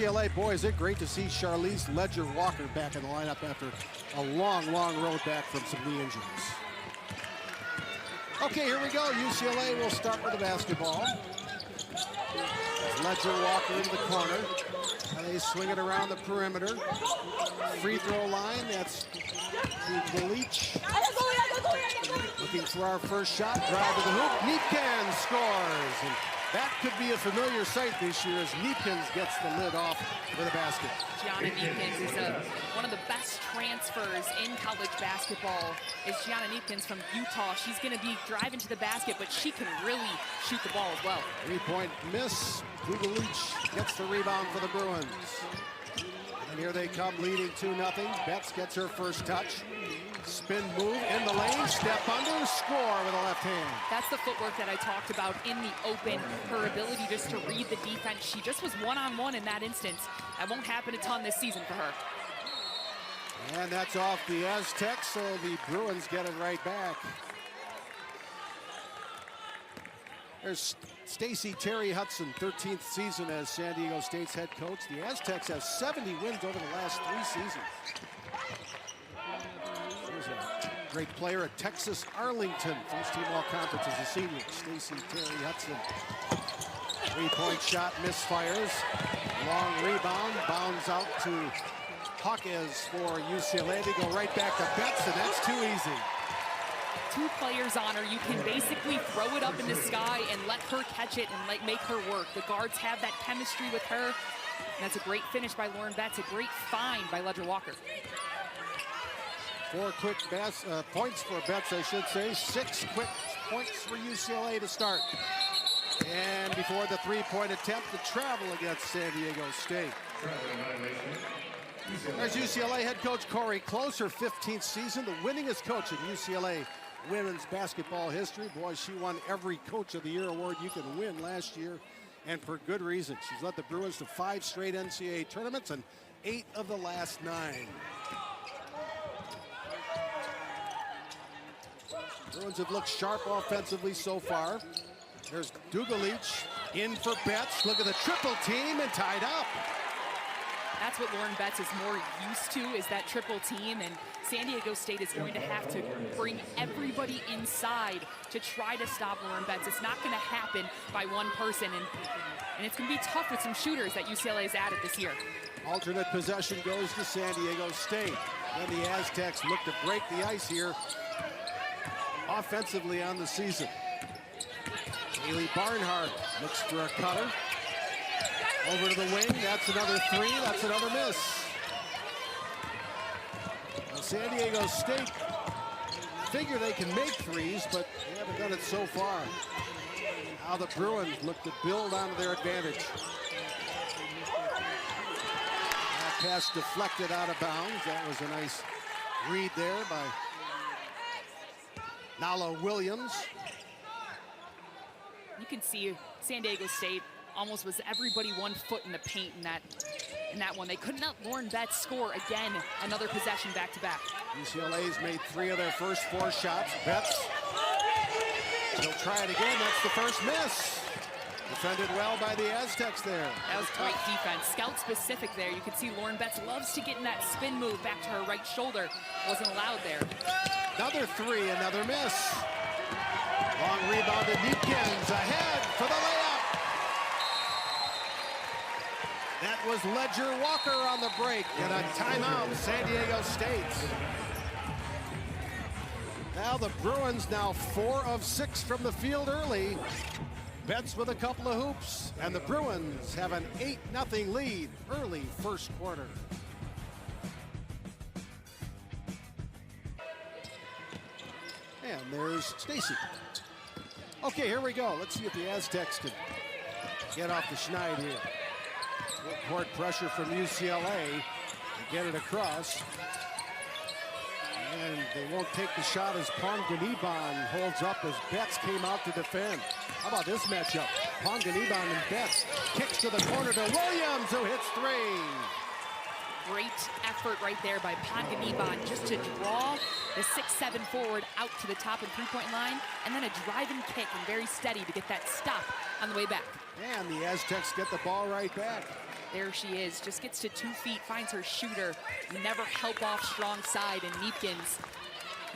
UCLA, boy, is it great to see Charlize Ledger-Walker back in the lineup after a long road back from some knee injuries. Okay, here we go. UCLA will start with the basketball. Ledger-Walker into the corner. And they swing it around the perimeter. Free throw line, that's the Leach. Looking for our first shot. Drive to the hoop. Neepkins scores. And that could be a familiar sight this year as Neepkins gets the lid off with a basket. Gianna Neepkins is one of the best transfers in college basketball. Is Gianna Neepkins from Utah. She's going to be driving to the basket, but she can really shoot the ball as well. 3-point miss. Leach gets the rebound for the Bruins. And here they come leading 2-0. Betts gets her first touch. Spin move in the lane, step under, score with a left hand. That's the footwork that I talked about in the open. Her ability just to read the defense. She just was one-on-one in that instance. That won't happen a ton this season for her. And that's off the Aztecs, so the Bruins get it right back. There's Stacey Terry Hudson, 13th season as San Diego State's head coach. The Aztecs have 70 wins over the last 3 seasons. There's a great player at Texas Arlington, first team all-conference as a senior. Stacey Terry Hudson. 3-point shot misfires. Long rebound, bounds out to Hawkes for UCLA. They go right back to Betts, and that's too easy. 2 players on her. You can basically throw it up in the sky and let her catch it and make her work. The guards have that chemistry with her. And that's a great finish by Lauren Betts. A great find by Ledger-Walker. 4 quick points for Betts, I should say. 6 quick points for UCLA to start. And before the 3-point attempt, the travel against San Diego State. There's UCLA head coach Corey Close, her 15th season, the winningest coach in UCLA women's basketball history. Boy, she won every Coach of the Year award you can win last year, and for good reason. She's led the Bruins to 5 straight NCAA tournaments and 8 of the last 9. Bruins have looked sharp offensively so far. There's Leach in for Betts. Look at the triple team and tied up. That's what Lauren Betts is more used to, is that triple team, and San Diego State is going to have to bring everybody inside to try to stop Lauren Betts. It's not going to happen by one person, and it's going to be tough with some shooters that UCLA has added this year. Alternate possession goes to San Diego State. And the Aztecs look to break the ice here offensively on the season. Haley Barnhart looks for a cutter. Over to the wing, that's another 3, that's another miss. Well, San Diego State figure they can make 3s, but they haven't done it so far. Now the Bruins look to build on their advantage. That pass deflected out of bounds. That was a nice read there by Nala Williams. You can see San Diego State almost was everybody 1 foot in the paint in that one. They couldn't let Lauren Betts score again, another possession back-to-back. UCLA's made 3 of their first 4 shots. Betts, she'll try it again. That's the first miss. Defended well by the Aztecs there. That was great defense. Scout specific there. You can see Lauren Betts loves to get in that spin move back to her right shoulder. Wasn't allowed there. Another 3, another miss. Long rebound to Neepkins, ahead for the layup. That was Ledger-Walker on the break, and a timeout, San Diego State. Now the Bruins now 4 of 6 from the field early. Betts with a couple of hoops, and the Bruins have an 8-0 lead early first quarter. And there's Stacey. Okay, here we go. Let's see if the Aztecs can get off the schneid here. Court pressure from UCLA to get it across. And they won't take the shot as Ponganiban holds up as Betts came out to defend. How about this matchup? Ponganiban and Betts. Kicks to the corner to Williams, who hits 3. Great effort right there by Panganiban just to draw the 6'7" forward out to the top of the three-point line, and then a driving kick and very steady to get that stop on the way back. And the Aztecs get the ball right back. There she is, just gets to 2 feet, finds her shooter. You never help off strong side, and Neepkins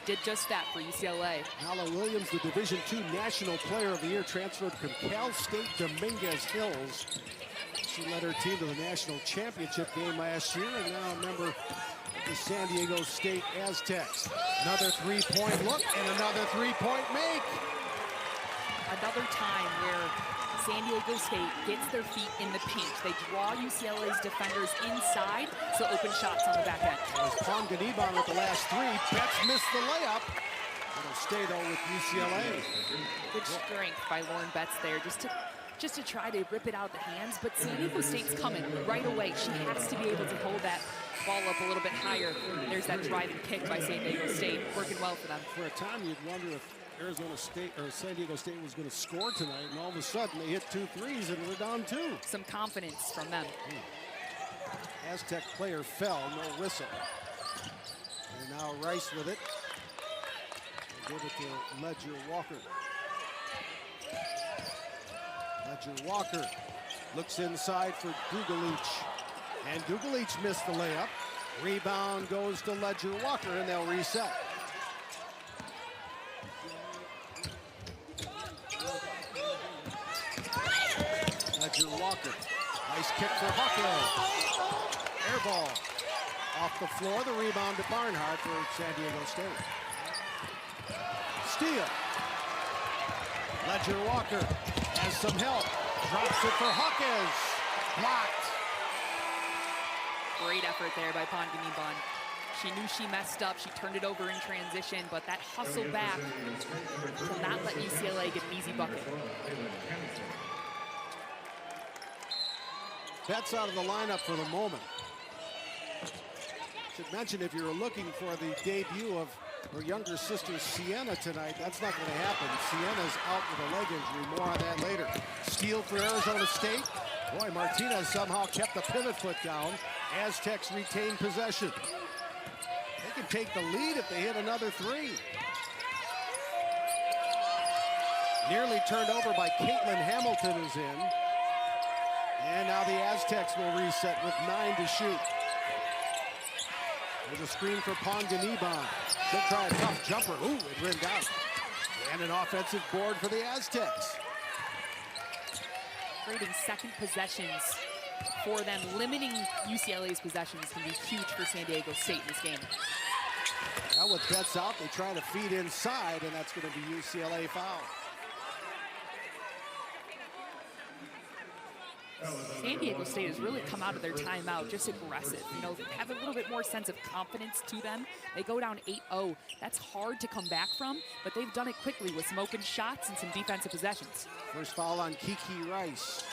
did just that for UCLA. Hala Williams, the Division II National Player of the Year, transferred from Cal State Dominguez Hills. She led her team to the national championship game last year, and now a member of the San Diego State Aztecs. Another three-point look and another three-point make. Another time where San Diego State gets their feet in the paint. They draw UCLA's defenders inside, so open shots on the back end. As Panganiban with the last three. Betts missed the layup. It'll stay though with UCLA. Good strength by Lauren Betts there, just to try to rip it out the hands, but San Diego State's coming right away. She has to be able to hold that ball up a little bit higher. There's that driving kick by San Diego State, working well for them. For a time, you'd wonder if Arizona State or San Diego State was going to score tonight, and all of a sudden they hit 2 threes and we're down 2. Some confidence from them. Aztec player fell, no whistle. And now Rice with it. They'll give it to Ledger Walker. Ledger Walker looks inside for Dugalich. And Dugalich missed the layup. Rebound goes to Ledger Walker, and they'll reset. Ledger Walker. Nice kick for Hawkins. Air ball. Off the floor, the rebound to Barnhart for San Diego State. Steal. Ledger Walker has some help. Drops it for Hawkins. Blocked. Great effort there by Panganiban. She knew she messed up. She turned it over in transition, but that hustle back will not let UCLA get an easy bucket. Betts out of the lineup for the moment. Should mention, if you're looking for the debut of her younger sister Sienna tonight, that's not going to happen. Sienna's out with a leg injury. More on that later. Steal for Arizona State. Boy, Martinez somehow kept the pivot foot down. Aztecs retain possession. They can take the lead if they hit another 3. Nearly turned over by Caitlin Hamilton, who's in. And now the Aztecs will reset with 9 to shoot. There's a screen for Panganiban. She'll try a tough jumper. Ooh, it rimmed out. And an offensive board for the Aztecs. Creating second possessions for them. Limiting UCLA's possessions can be huge for San Diego State in this game. Now with Betts out, they try to feed inside, and that's going to be UCLA foul. San Diego State has really come out of their timeout just aggressive. You know, have a little bit more sense of confidence to them. They go down 8-0. That's hard to come back from, but they've done it quickly with some open shots and some defensive possessions. First foul on Kiki Rice.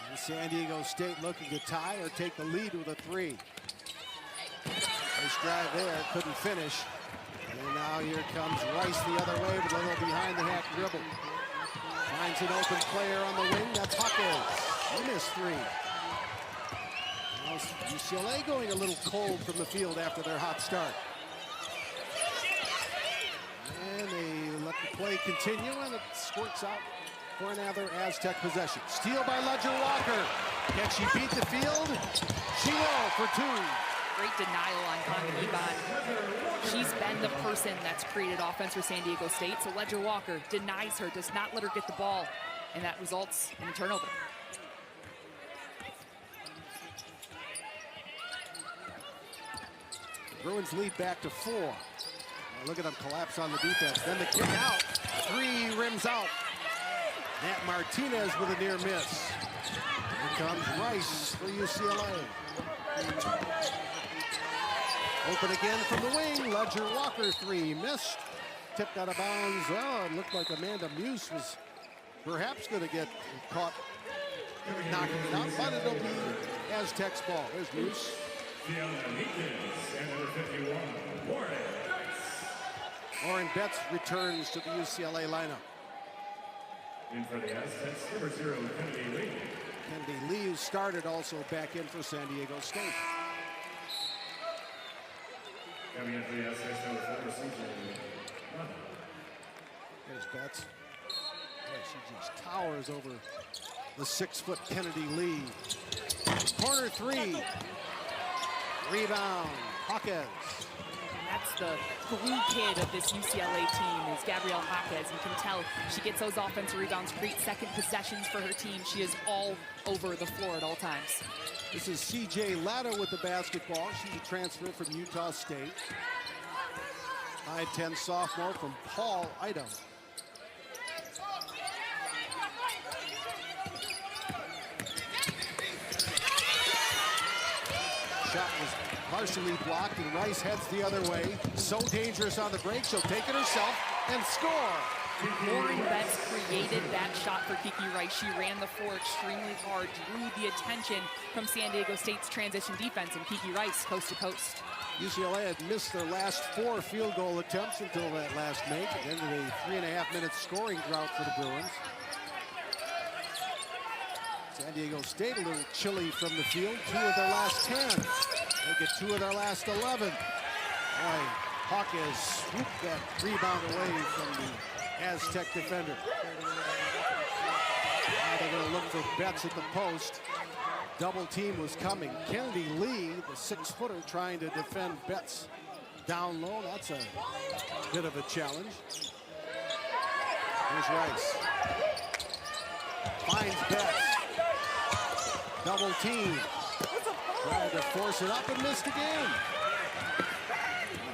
And San Diego State looking to tie or take the lead with a 3. Nice drive there, couldn't finish. And now here comes Rice the other way, but a little behind the hack dribble. Finds an open player on the wing, that's Hawkins. He missed 3. Now UCLA going a little cold from the field after their hot start. And they let the play continue, and it squirts out for another Aztec possession. Steal by Ledger Walker. Can she beat the field? She will for 2. Great denial on Panganiban. She's been the person that's created offense for San Diego State, so Ledger Walker denies her, does not let her get the ball, and that results in a turnover. Bruins lead back to 4. Now look at them collapse on the defense. Then the kick out. 3 rims out. Nat Martinez with a near miss. Here comes Rice for UCLA. Open again from the wing. Ledger Walker 3 missed. Tipped out of bounds. Well, it looked like Amanda Muse was perhaps going to get caught knocking it out, but it'll be Aztecs ball. There's Muse. Lauren Betts returns to the UCLA lineup. In for the Aztecs, number 0, Kennedy Lee. Kennedy Lee, who started, also back in for San Diego State. There's Betts. She just towers over the 6-foot Kennedy Lee. Corner three. Rebound. Hawkins. That's the glue kid of this UCLA team is Gabrielle Hawkins. You can tell she gets those offensive rebounds, great second possessions for her team. She is all over the floor at all times. This is CJ Latta with the basketball. She's a transfer from Utah State. 5'10" sophomore from Paul, Idaho. Shot was partially blocked, and Rice heads the other way. So dangerous on the break, she'll take it herself and score. Lauren Betts created that shot for Kiki Rice. She ran the floor extremely hard, drew the attention from San Diego State's transition defense, and Kiki Rice coast to coast. UCLA had missed their last 4 field goal attempts until that last make. It ended a 3.5-minute scoring drought for the Bruins. San Diego State a little chilly from the field. 2 of their last 10. They get 2 of their last 11. Boy, Hawkins swooped that rebound away from the Aztec defender. Now they're going to look for Betts at the post. Double team was coming. Kennedy Lee, the 6-footer, trying to defend Betts down low. That's a bit of a challenge. Here's Rice. Finds Betts. Double team. Trying to force it up and missed again.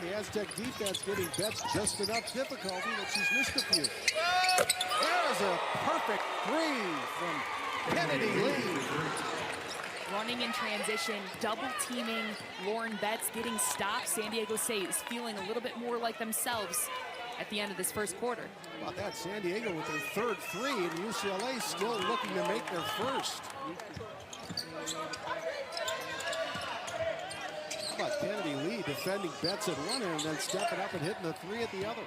The Aztec defense giving Betts just enough difficulty that she's missed a few. There's a perfect 3 from Kennedy Lee. Running in transition, double teaming Lauren Betts, getting stopped. San Diego State is feeling a little bit more like themselves at the end of this first quarter. How about that? San Diego with their 3rd 3, and UCLA still looking to make their first. How about Kennedy Lee defending Betts at one end and then stepping up and hitting the 3 at the other.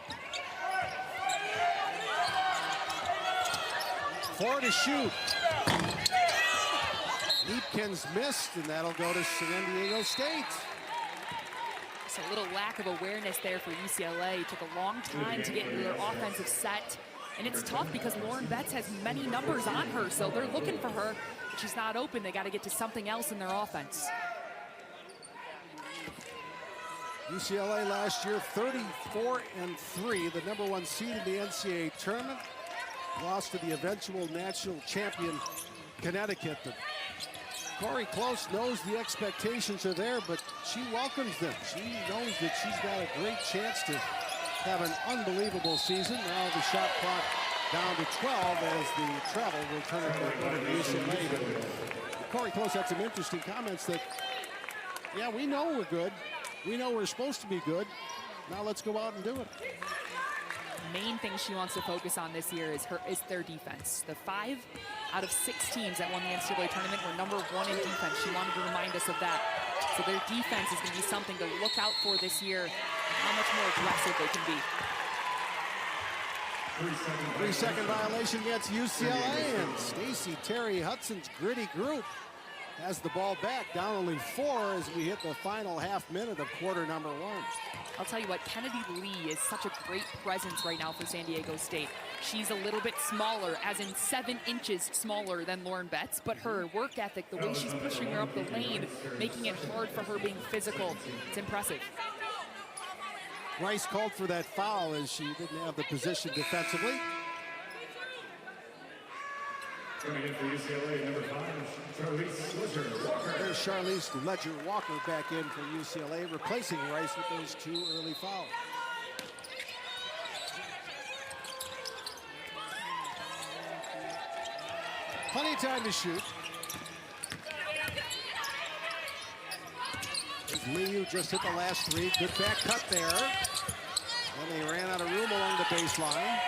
4 to shoot. Neepkins missed, and that'll go to San Diego State. It's a little lack of awareness there for UCLA. It took a long time to get into their offensive set. And it's tough because Lauren Betts has many numbers on her, so they're looking for her. But she's not open. They got to get to something else in their offense. UCLA last year, 34-3, the #1 seed in the NCAA tournament. Lost to the eventual national champion, Connecticut. Corey Close knows the expectations are there, but she welcomes them. She knows that she's got a great chance to have an unbelievable season. Now the shot clock down to 12 as the travel will turn it to UCLA. Corey Close had some interesting comments that, yeah, we know we're good. We know we're supposed to be good. Now let's go out and do it. Main thing she wants to focus on this year is their defense. The 5 out of 6 teams that won the NCAA tournament were #1 in defense. She wanted to remind us of that. So their defense is going to be something to look out for this year, and how much more aggressive they can be. 3-second violation against UCLA, and Stacey Terry Hudson's gritty group has the ball back, down only 4 as we hit the final half minute of quarter #1. I'll tell you what, Kennedy Lee is such a great presence right now for San Diego State. She's a little bit smaller, as in 7 inches smaller than Lauren Betts, but her work ethic, the way she's pushing her up the lane, making it hard for her being physical, it's impressive. Rice called for that foul as she didn't have the position defensively. Coming in for UCLA, #5, Charlize Ledger-Walker. There's Charlize Ledger-Walker back in for UCLA, replacing Rice with those 2 early fouls. Plenty of time to shoot. There's Lee, who just hit the last 3. Good back cut there. And they ran out of room along the baseline.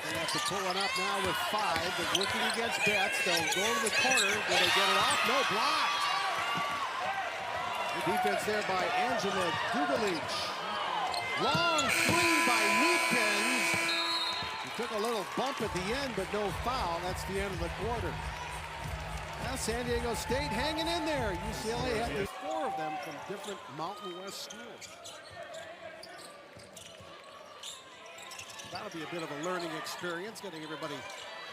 They have to pull it up now with 5, but working against Betts. They'll go to the corner. Will they get it off? No, blocked. The defense there by Angela Dugalich. Long 3 by Neepkins. He took a little bump at the end, but no foul. That's the end of the quarter. San Diego State hanging in there. UCLA had 4 of them from different Mountain West schools. That'll be a bit of a learning experience, getting everybody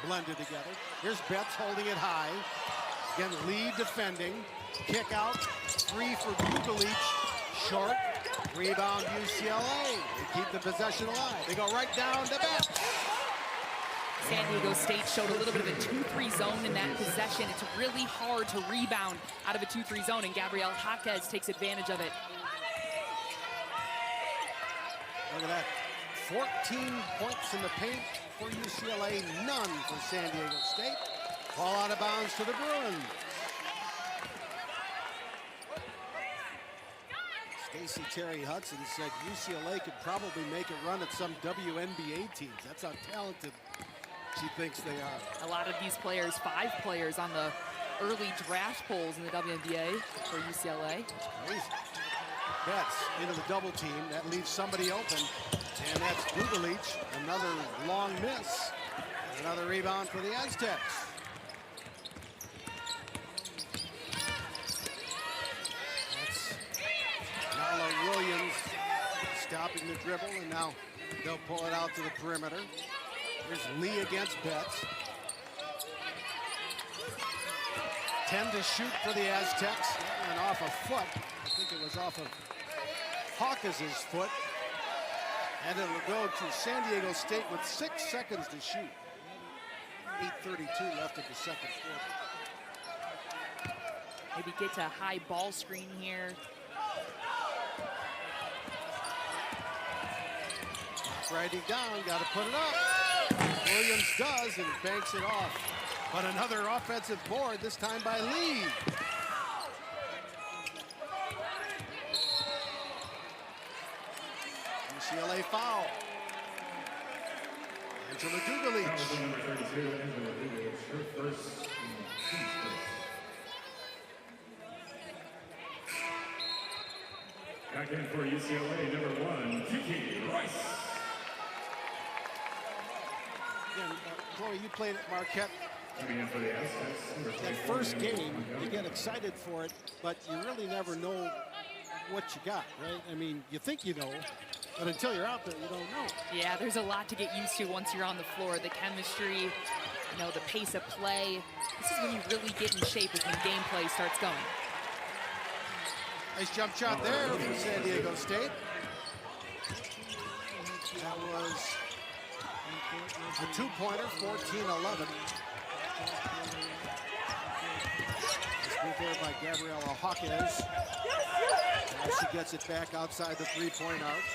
blended together. Here's Betts holding it high. Again, Lee defending. Kick out. 3 for Bugalich. Short. Rebound UCLA. They keep the possession alive. They go right down to Betts. San Diego State showed a little bit of a 2-3 zone in that possession. It's really hard to rebound out of a 2-3 zone, and Gabriel Jaquez takes advantage of it. Look at that. 14 points in the paint for UCLA, none for San Diego State. Ball out of bounds to the Bruins. Stacey Terry Hudson said UCLA could probably make a run at some WNBA teams. That's how talented she thinks they are. A lot of these players, 5 players on the early draft polls in the WNBA for UCLA. Crazy. Betts into the double team. That leaves somebody open. And that's Bugalich. Another long miss. Another rebound for the Aztecs. That's Nala Williams stopping the dribble, and now they'll pull it out to the perimeter. Here's Lee against Betts. 10 to shoot for the Aztecs. That went off a foot. I think it was off of Hawkins' foot. And it'll go to San Diego State with 6 seconds to shoot. 8:32 left of the second quarter. Maybe get to a high ball screen here. Riding down, got to put it up. Williams does and banks it off. But another offensive board, this time by Lee. UCLA foul. Angela Bugalich. Foul number 32, Angela Bugalich, her first team's first. Back in for UCLA, number 1, Kiki Rice. Again, Chloe, you played at Marquette. Coming in for the Aztecs. That first game, you get excited for it, but you really never know what you got, right? I mean, you think you know, but until you're out there, you don't know. Yeah, there's a lot to get used to once you're on the floor. The chemistry, you know, the pace of play. This is when you really get in shape, is when gameplay starts going. Nice jump shot there from San Diego State. That was a 2-pointer, 14-11. This move there by Gabriela Hawkins. Now she gets it back outside the 3-point arc.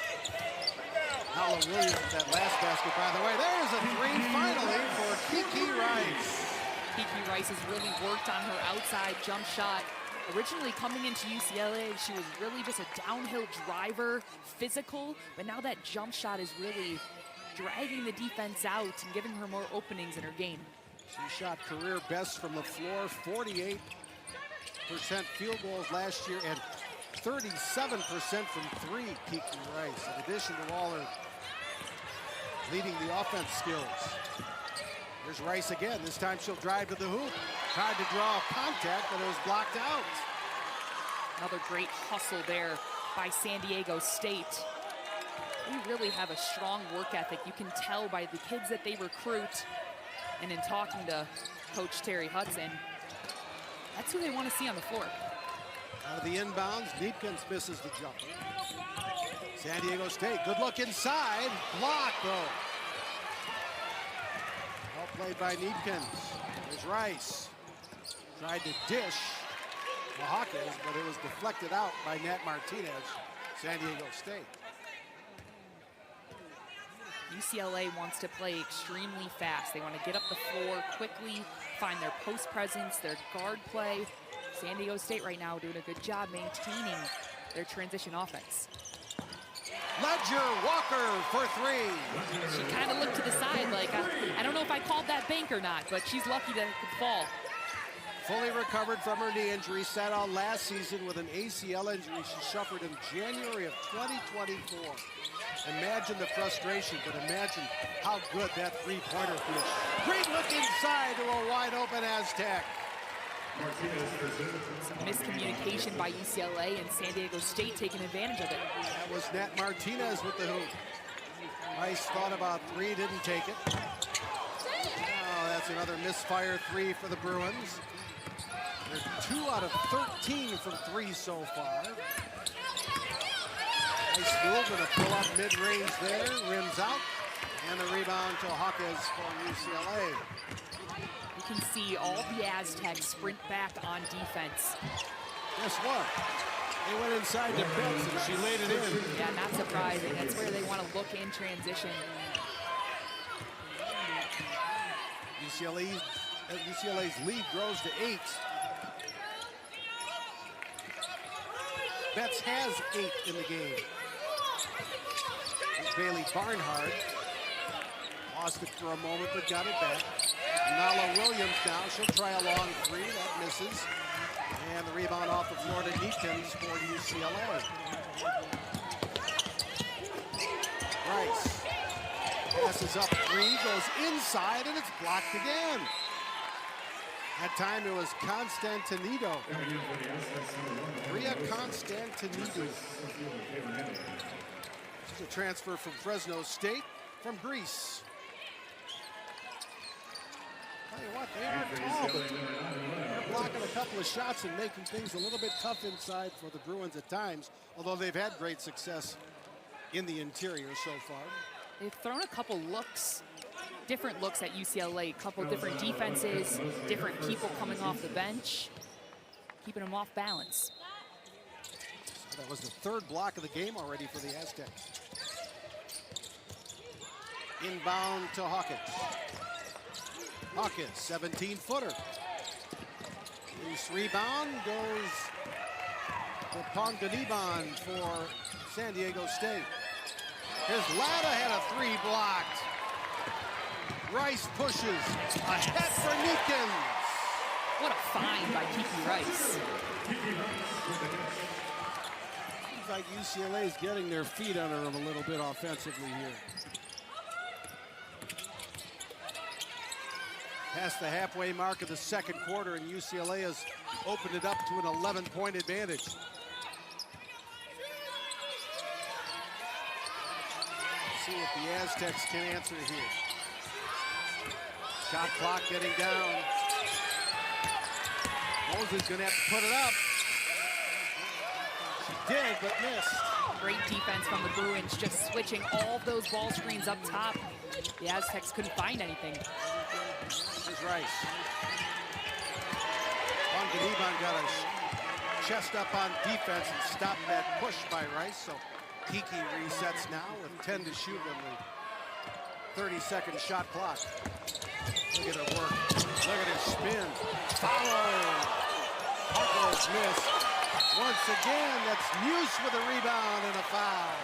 Nala Williams with that last basket, by the way. There's a 3 finally for Kiki Rice. Kiki Rice has really worked on her outside jump shot. Originally coming into UCLA, she was really just a downhill driver, physical, but now that jump shot is really dragging the defense out and giving her more openings in her game. She shot career best from the floor, 48% field goals last year and 37% from 3, Kiki Rice, in addition to all her leading the offense skills. Here's Rice again. This time she'll drive to the hoop. Tried to draw contact, but it was blocked out. Another great hustle there by San Diego State. We really have a strong work ethic. You can tell by the kids that they recruit. And in talking to Coach Terry Hudson, that's who they want to see on the floor. Out of the inbounds, Neepkins misses the jumper. San Diego State, good look inside. Block, though. Well played by Neepkins. There's Rice. Tried to dish to Hawkins, but it was deflected out by Nat Martinez, San Diego State. UCLA wants to play extremely fast. They want to get up the floor quickly, find their post presence, their guard play. San Diego State right now doing a good job maintaining their transition offense. Ledger Walker for 3. She kind of looked to the side like, I don't know if I called that bank or not, but she's lucky that it could fall. Fully recovered from her knee injury, sat out last season with an ACL injury she suffered in January of 2024. Imagine the frustration, but imagine how good that 3-pointer feels. Great look inside to a wide open Aztec. Some miscommunication by UCLA and San Diego State taking advantage of it. That was Nat Martinez with the hoop. Rice thought about three, didn't take it. Oh, that's another misfire three for the Bruins. They're 2 out of 13 from three so far. Nice move, gonna pull up mid-range there, rims out, and the rebound to Hawkins for UCLA. You can see all the Aztecs sprint back on defense. Guess what? They went inside the Betts and she laid it in. Yeah, not surprising. That's where they want to look in transition. UCLA's lead grows to 8. Betts has 8 in the game. Bailey Barnhart lost it for a moment, but got it back. Nala Williams now, she'll try a long three, that misses. And the rebound off of Florida Neekins for UCLA. Rice passes up three, goes inside, and it's blocked again. That time it was Constantinido. Maria Constantinido. She's a transfer from Fresno State, from Greece. Tell you what, they are tall, but they're blocking a couple of shots and making things a little bit tough inside for the Bruins at times, although they've had great success in the interior so far. They've thrown a couple looks, different looks at UCLA, a couple different defenses, different people coming off the bench, keeping them off balance. So that was the third block of the game already for the Aztecs. Inbound to Hawkins. Hawkins, 17-footer. Loose rebound goes to Ponganiban for San Diego State. His Latta had a three blocked. Rice pushes ahead for Neekins. What a find by Kiki Rice. Seems like UCLA is getting their feet under them a little bit offensively here. Past the halfway mark of the second quarter, and UCLA has opened it up to an 11-point advantage. Let's see what the Aztecs can answer here. Shot clock getting down. Moses gonna have to put it up. She did, but missed. Great defense from the Bruins, just switching all of those ball screens up top. The Aztecs couldn't find anything. Here's Rice. Ponganiban got a chest up on defense and stopped that push by Rice. So Kiki resets now with 10 to shoot on the 30-second shot clock. Look at her work. Look at her spin. Follow. Parker's missed. Once again, that's Muse with a rebound and a foul.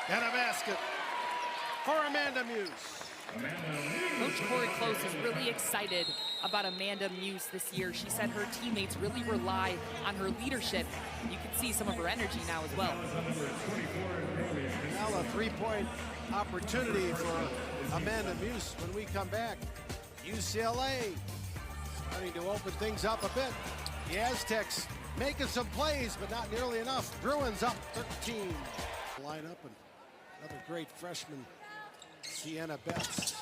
And a basket for Amanda Muse. Coach Corey Close is really excited about Amanda Muse this year. She said her teammates really rely on her leadership. You can see some of her energy now as well. Now a three-point opportunity for Amanda Muse when we come back. UCLA starting to open things up a bit. The Aztecs making some plays, but not nearly enough. Bruins up 13. Line up, and another great freshman, Sienna Betts.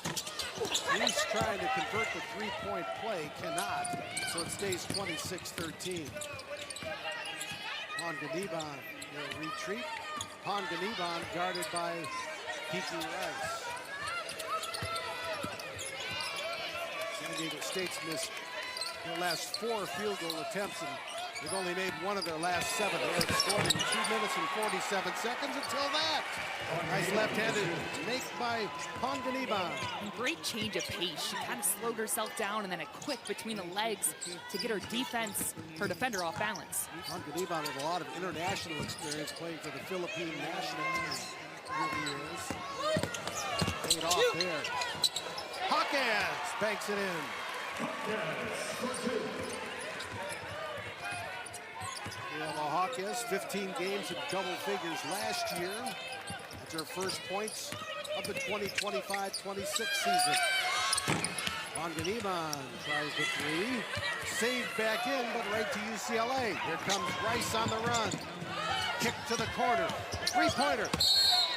He's trying to convert the three-point play, cannot, so it stays 26-13. Ponganiban, their retreat. Ponganiban guarded by Kiki Rice. San Diego State's missed their last 4 field goal attempts, and they've only made one of their last 7. They had scored in 2 minutes and 47 seconds until that. Nice left-handed make by Ponganiban. Great change of pace. She kind of slowed herself down and then a quick between the legs to get her defense, her defender off balance. Ponganiban with a lot of international experience playing for the Philippine national team. Here he is. Paid off there. Hawkins banks it in. Yellow Hawkins, 15 games in double figures last year. That's her first points of the 2025-26 season. Ponganiban tries the three. Saved back in, but right to UCLA. Here comes Rice on the run. Kick to the corner. Three-pointer.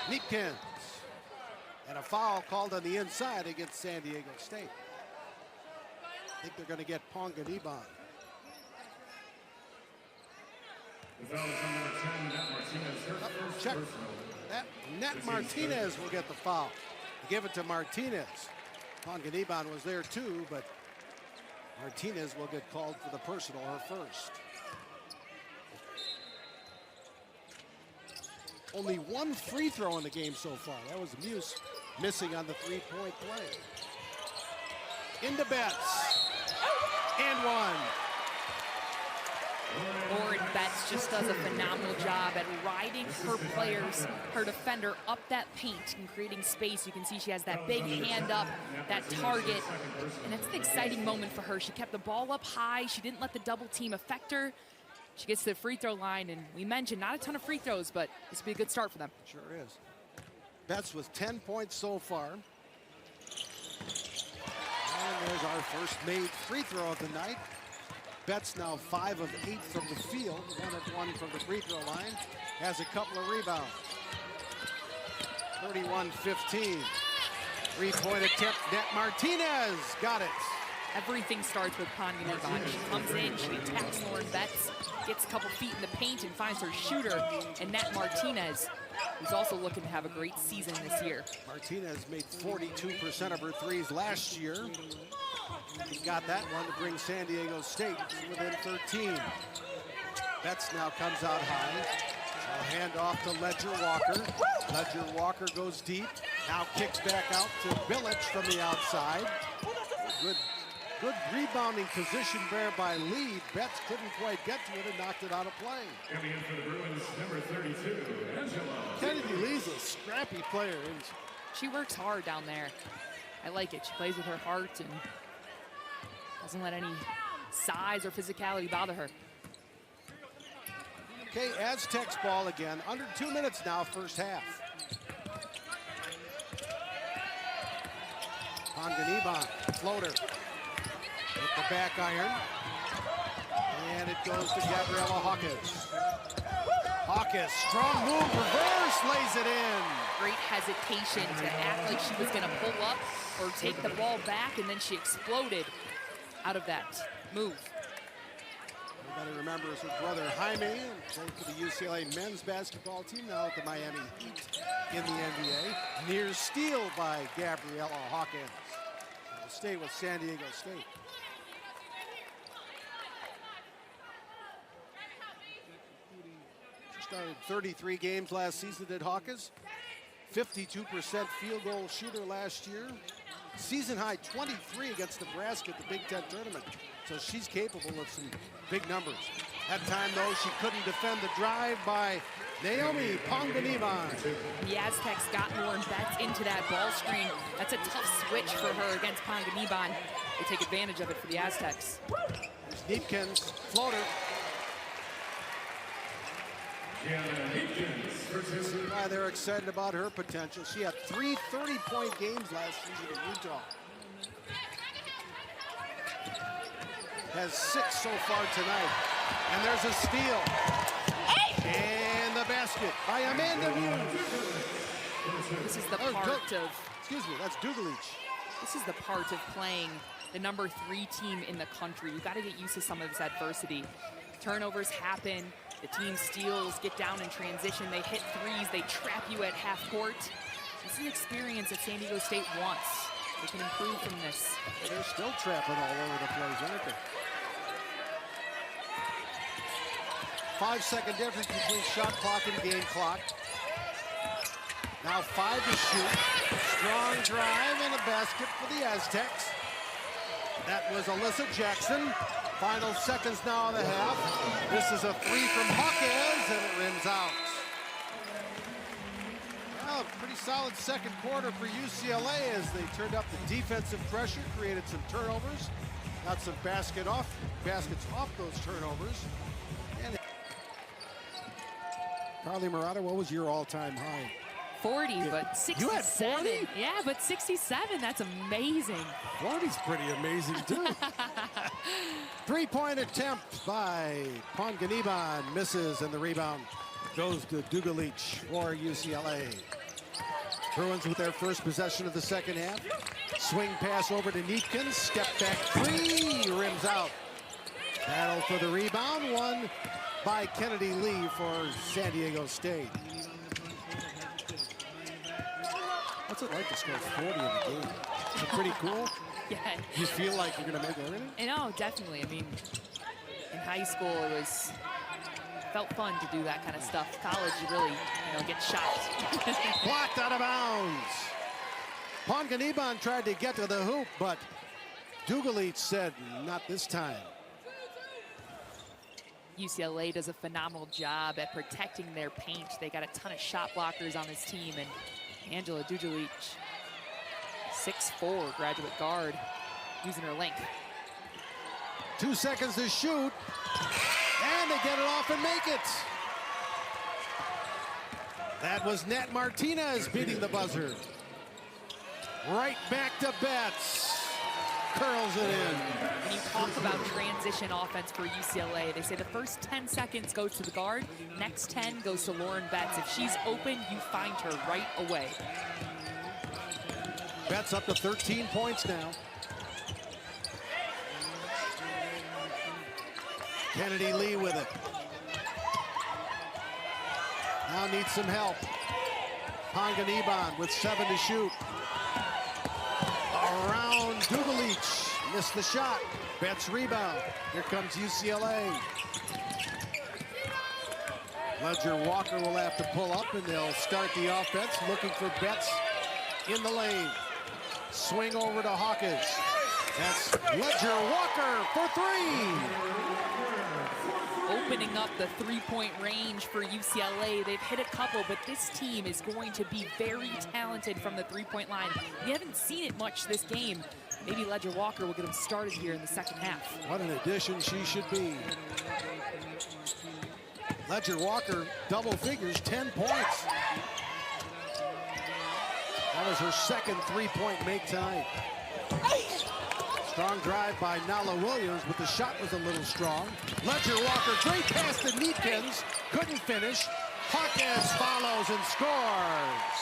Neepkins. And a foul called on the inside against San Diego State. I think they're going to get Ponganiban. The foul is on number 10, Nat Martinez. Her first Check. personal. Nat Martinez will get the foul. Give it to Martinez. Ponganiban was there too, but Martinez will get called for the personal, her first. Only one free throw in the game so far. That was Muse missing on the three-point play. Into Betts. And one. Lauren Betts just does a phenomenal job at riding her players, her defender, up that paint and creating space. You can see she has that big hand up, that target, and it's an exciting moment for her. She kept the ball up high. She didn't let the double team affect her. She gets to the free throw line, and we mentioned not a ton of free throws, but this will be a good start for them. Sure is. Betts with 10 points so far. And there's our first made free throw of the night. Betts now 5 of 8 from the field, 1 of 1 from the free throw line. Has a couple of rebounds. 31-15. Three-point attempt. Nat Martinez got it. Everything starts with Ponganiban. She comes in, she attacks Lauren Betts, gets a couple feet in the paint and finds her shooter. And Nat Martinez, who's also looking to have a great season this year. Martinez made 42% of her threes last year. He got that one to bring San Diego State within 13. Betts now comes out high. I'll hand off to Ledger Walker. Ledger Walker goes deep. Now kicks back out to Bilic from the outside. Good rebounding position there by Lee. Betts couldn't quite get to it and knocked it out of play. Coming in for the Bruins, number 32, Angela. Kennedy Lee's a scrappy player, isn't she? She works hard down there. I like it. She plays with her heart and doesn't let any size or physicality bother her. Okay, Aztecs ball again. Under 2 minutes now, first half. Ponganiban, floater. With the back iron. And it goes to Gabriela Hawkins. Hawkins, strong move, reverse, lays it in. Great hesitation to act like she was going to pull up or take the ball back, and then she exploded out of that move. Everybody remembers her brother Jaime, played for the UCLA men's basketball team, now at the Miami Heat in the NBA. Near steal by Gabriela Hawkins. We'll stay with San Diego State. She started 33 games last season at Hawkins. 52% field goal shooter last year. Season high 23 against Nebraska at the Big Ten tournament. So she's capable of some big numbers. That time, though, she couldn't defend the drive by Naomi Ponganiban. The Aztecs got Lauren Betts into that ball screen. That's a tough switch for her against Ponganiban. They take advantage of it for the Aztecs. There's Neepkins, floater. Why they're excited about her potential. She had 3 30-point games last season in Utah. Has 6 so far tonight. And there's a steal. And the basket by Amanda Muse. This is the part of... Excuse me, that's Dugalich. This is the part of playing the number 3 team in the country. You've got to get used to some of this adversity. Turnovers happen. The team steals, get down in transition. They hit threes. They trap you at half court. This is an experience that San Diego State wants. They can improve from this. They're still trapping all over the place, aren't they? 5-second difference between shot clock and game clock. Now 5 to shoot. Strong drive and a basket for the Aztecs. That was Alyssa Jackson. Final seconds now of the half. This is a 3 from Hawkins, and it rims out. Well, pretty solid second quarter for UCLA as they turned up the defensive pressure, created some turnovers, got some baskets off those turnovers. And Carly Murata, what was your all-time high? 40, but 67. You had 40? Yeah, but 67, that's amazing. 40's pretty amazing, too. Three-point attempt by Ponganiban, misses, and the rebound goes to Dugalich for UCLA. Bruins with their first possession of the second half. Swing pass over to Neatkins, step back three, rims out. Battle for the rebound, won by Kennedy Lee for San Diego State. What's it like to score 40 in a game? Is it pretty cool? Yeah. You feel like you're going to make everything? I know, definitely. I mean, in high school, it felt fun to do that kind of stuff. College, you really, get shot. Blocked out of bounds. Ponganiban tried to get to the hoop, but Dugalich said, not this time. UCLA does a phenomenal job at protecting their paint. They got a ton of shot blockers on this team, and Angela Dugalich, 6'4", graduate guard, using her length. 2 seconds to shoot, and they get it off and make it. That was Nat Martinez beating the buzzer. Right back to Betts. Curls it in. When you talk about transition offense for UCLA, they say the first 10 seconds goes to the guard, next 10 goes to Lauren Betts. If she's open, you find her right away. Betts up to 13 points now. Kennedy Lee with it. Now needs some help. Ponganiban with 7 to shoot. Around Dugalich, missed the shot. Betts rebound. Here comes UCLA. Ledger Walker will have to pull up, and they'll start the offense, looking for Betts in the lane. Swing over to Hawkins. That's Ledger Walker for three. Opening up the three-point range for UCLA. They've hit a couple, but this team is going to be very talented from the three-point line. We haven't seen it much this game. Maybe Ledger Walker will get them started here in the second half. What an addition she should be. Ledger Walker, double figures, 10 points. That was her second three-point make tonight. Strong drive by Nala Williams, but the shot was a little strong. Ledger Walker, great pass to Neatkins, couldn't finish. Hawkins follows and scores.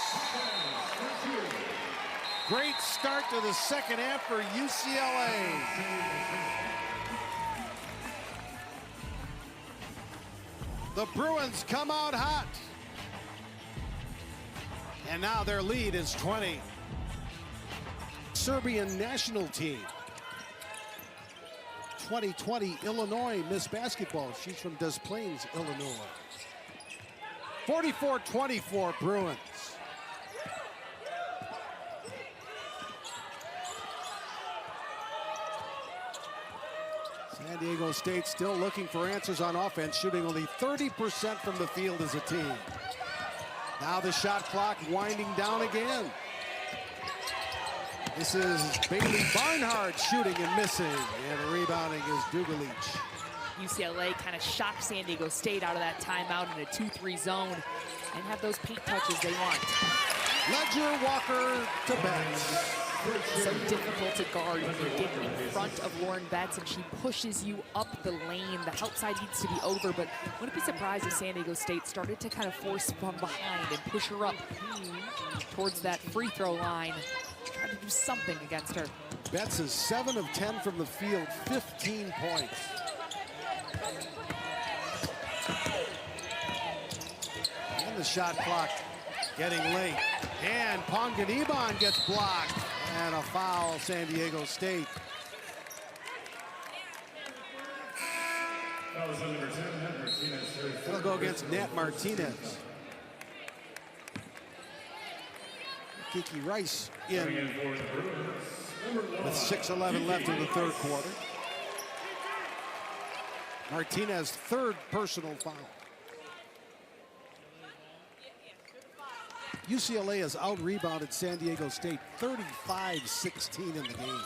Great start to the second half for UCLA. The Bruins come out hot. And now their lead is 20. Serbian national team. 2020 Illinois Miss Basketball. She's from Des Plaines, Illinois. 44-24 Bruins. San Diego State still looking for answers on offense, shooting only 30% from the field as a team. Now the shot clock winding down again. This is Bailey Barnhart shooting and missing, and rebounding is Dugalich. UCLA kind of shocked San Diego State out of that timeout in a 2-3 zone and have those paint touches they want. Ledger Walker to Betts. So difficult to guard when you get in front of Lauren Betts and she pushes you up the lane. The help side needs to be over, but wouldn't be surprised if San Diego State started to kind of force from behind and push her up towards that free throw line. Try to do something against her. Betts is 7 of 10 from the field, 15 points. And the shot clock getting late. And Ponganiban gets blocked. And a foul, San Diego State. That was number 10, Nat Martinez. It'll go against Nat Martinez. Kiki Rice in with 6:11 left in the third quarter. Martinez, third personal foul. UCLA has out-rebounded San Diego State 35-16 in the game.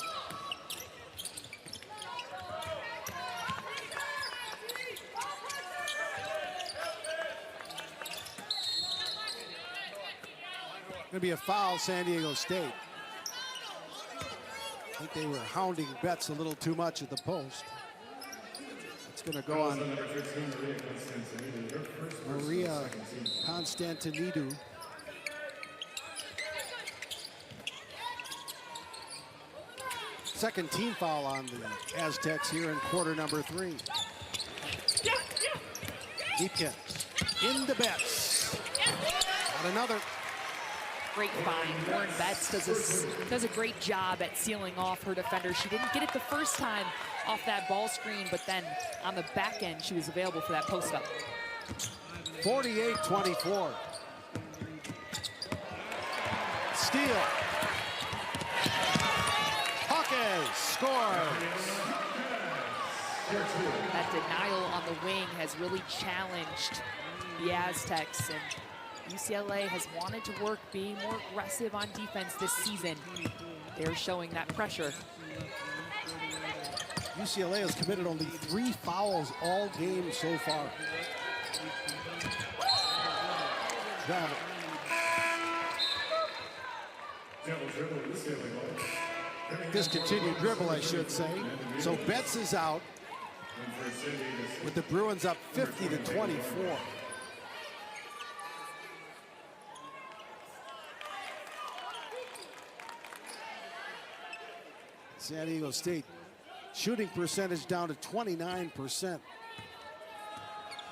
Gonna be a foul, San Diego State. I think they were hounding Betts a little too much at the post. It's gonna go on Maria Constantinidou. Second team foul on the Aztecs here in quarter number 3. Deepkins into Betts. Not another. Great find. Lauren Betts does a great job at sealing off her defender. She didn't get it the first time off that ball screen, but then on the back end, she was available for that post-up. 48-24. Steal. Hawkes scores. That denial on the wing has really challenged the Aztecs, and UCLA has wanted to work being more aggressive on defense this season. They're showing that pressure. UCLA has committed only 3 fouls all game so far. Travel. Discontinued dribble, I should say. So Betts is out, with the Bruins up 50-24. San Diego State shooting percentage down to 29%.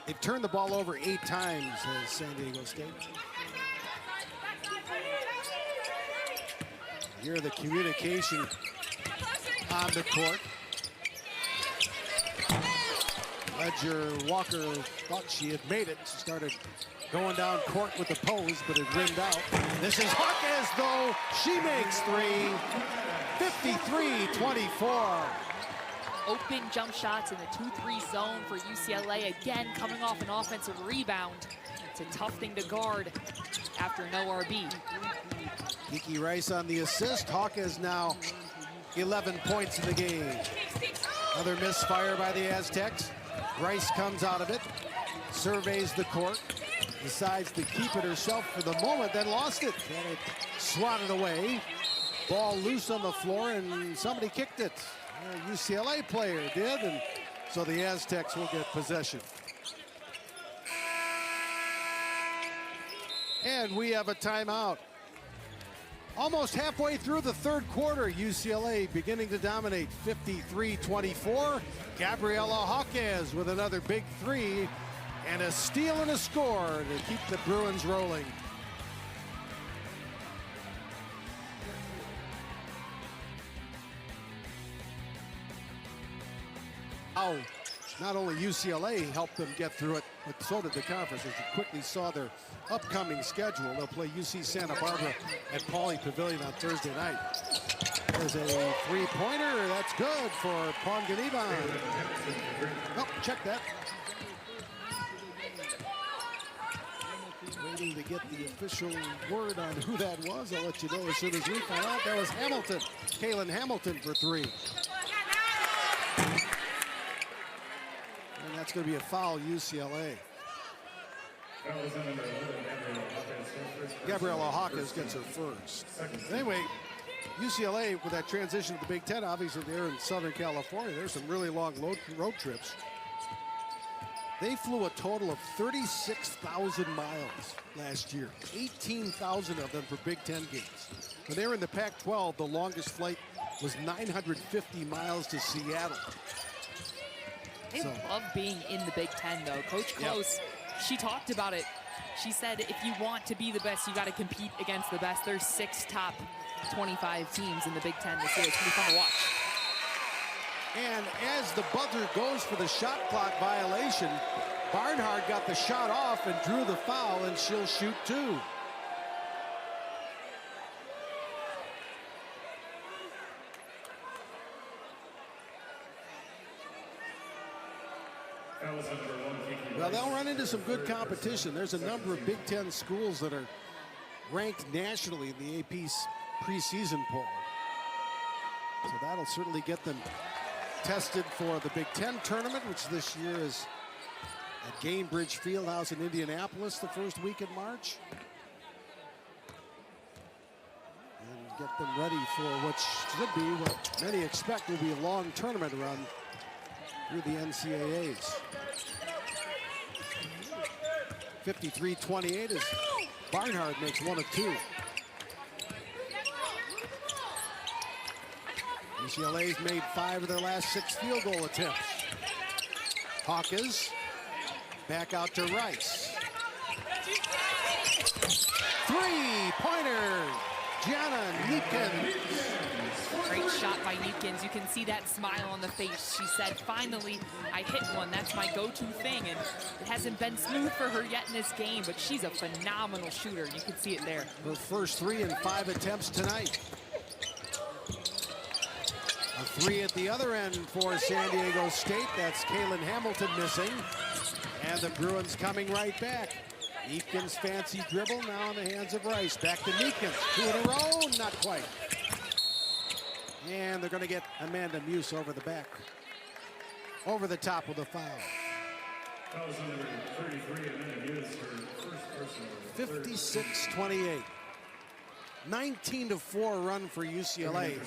They've turned the ball over 8 times as San Diego State. Here the communication on the court. Ledger Walker thought she had made it. She started going down court with the pose, but it rimmed out. This is Hawkes, though. She makes 3. 53-24. Open jump shots in the 2-3 zone for UCLA. Again, coming off an offensive rebound. It's a tough thing to guard after no RB. Kiki Rice on the assist. Hawkes now 11 points in the game. Another misfire by the Aztecs. Rice comes out of it, surveys the court, decides to keep it herself for the moment, then lost it. And it swatted away. Ball loose on the floor, and somebody kicked it. A UCLA player did, and so the Aztecs will get possession. And we have a timeout. Almost halfway through the third quarter, UCLA beginning to dominate 53-24. Gabriela Hawkes with another big 3 and a steal and a score to keep the Bruins rolling. How not only UCLA helped them get through it, but so did the conference as you quickly saw their upcoming schedule. They'll play UC Santa Barbara at Pauley Pavilion on Thursday night. There's a 3-pointer. That's good for Ponganiban. Oh, check that. Waiting to get the official word on who that was. I'll let you know as soon as we find out. That was Hamilton. Kaylin Hamilton for 3. And that's going to be a foul, UCLA. Gabriela Hawkes gets her first. Anyway, UCLA, with that transition to the Big Ten, obviously they're in Southern California. There's some really long road trips. They flew a total of 36,000 miles last year. 18,000 of them for Big Ten games. When they were in the Pac-12, the longest flight was 950 miles to Seattle. They love being in the Big Ten, though. Coach Close, she talked about it. She said, if you want to be the best, you got to compete against the best. There's 6 top 25 teams in the Big Ten this year. It's going to be fun to watch. And as the buzzer goes for the shot clock violation, Barnhart got the shot off and drew the foul, and she'll shoot 2. Well, they'll run into some good competition. There's a number of Big Ten schools that are ranked nationally in the AP preseason poll. So that'll certainly get them tested for the Big Ten tournament, which this year is at Gainbridge Fieldhouse in Indianapolis the first week in March. get them ready for what should be, what many expect will be a long tournament run through the NCAAs. 53-28 as Barnhart makes one of two. UCLA's made 5 of their last 6 field goal attempts. Hawkins back out to Rice. 3-pointer, Gianna Neepkins. Great shot by Neepkins. You can see that smile on the face. She said, finally, I hit one. That's my go-to thing. And it hasn't been smooth for her yet in this game, but she's a phenomenal shooter. You can see it there. Her first 3 in 5 attempts tonight. A 3 at the other end for San Diego State. That's Kaylin Hamilton missing. And the Bruins coming right back. Neepkins' fancy dribble now in the hands of Rice. Back to Neepkins. 2 in a row, not quite. And they're going to get Amanda Muse over the back. Over the top with a foul. That was number 33, Amanda Muse, her first personal. 56-28. 19-4 run for UCLA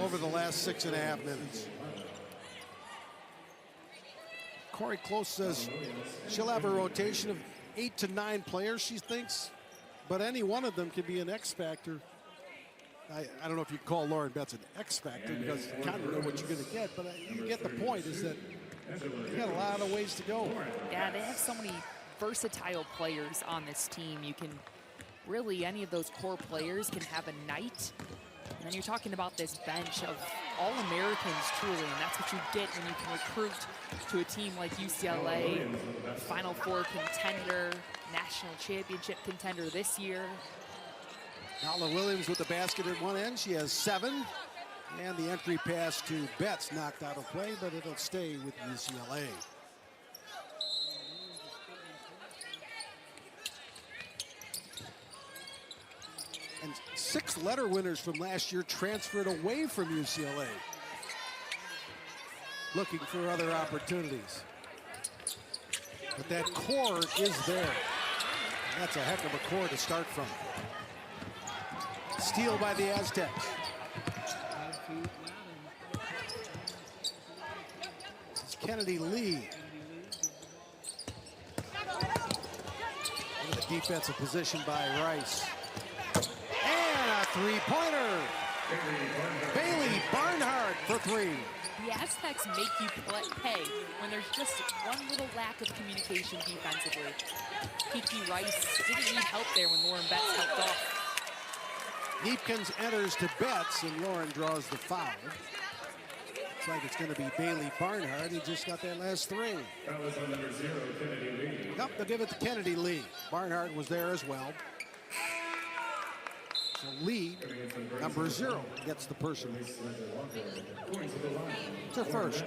over the last 6.5 minutes. Corey Close says she'll have a rotation of 8 to 9 players, she thinks, but any one of them could be an X factor. I don't know if you call Lauren Betts an X factor because you kind of know what you're going to get, but you get the point is that you got a lot of ways to go. Yeah, they have so many versatile players on this team. You can really, any of those core players can have a night. And then you're talking about this bench of All-Americans, truly, and that's what you get when you can recruit to a team like UCLA, Final Four contender, national championship contender this year. Nala Williams with the basket at one end. She has 7. And the entry pass to Betts knocked out of play, but it'll stay with UCLA. And 6 letter winners from last year transferred away from UCLA, looking for other opportunities. But that core is there. And that's a heck of a core to start from. Steal by the Aztecs. It's Kennedy Lee. The defensive position by Rice. And a 3-pointer. Bailey Barnhart for 3. The Aztecs make you pay when there's just one little lack of communication defensively. Kiki Rice didn't need help there when Lauren Betts helped off. Neepkins enters to Betts, and Lauren draws the foul. Looks like it's going to be Bailey Barnhart. He just got that last 3. That was on number 0, Kennedy Lee. Yep, they'll give it to Kennedy Lee. Barnhart was there as well. So Lee, number 0, gets the personal. It's her first.